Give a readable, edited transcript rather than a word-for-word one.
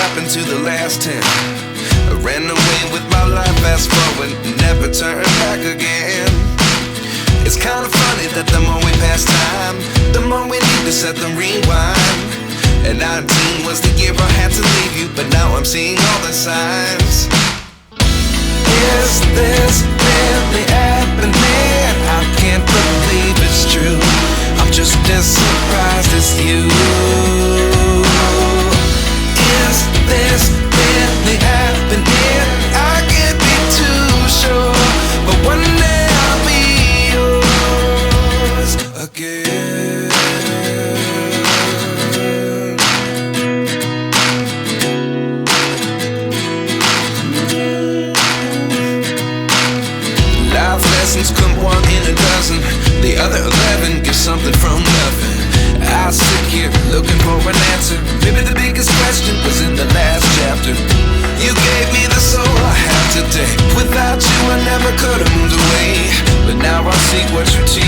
happened to the last 10? I ran away with my life, fast forward, never turn back again. It's kinda funny that the more we pass time, the more we need to set the rewind. And 19 was the year I had to leave you, but now I'm seeing all the signs. Is this really happening? I can't believe it's true. I'm just as surprised as you. Is this really happening? I can't be too sure, but one day I'll be yours again. Life lessons come one in a dozen. The other 11 give something from nothing. I sit here looking for an answer. Maybe the biggest question was in the last chapter. You gave me the soul I have today. Without you I never could have moved away, but now I see what you teach.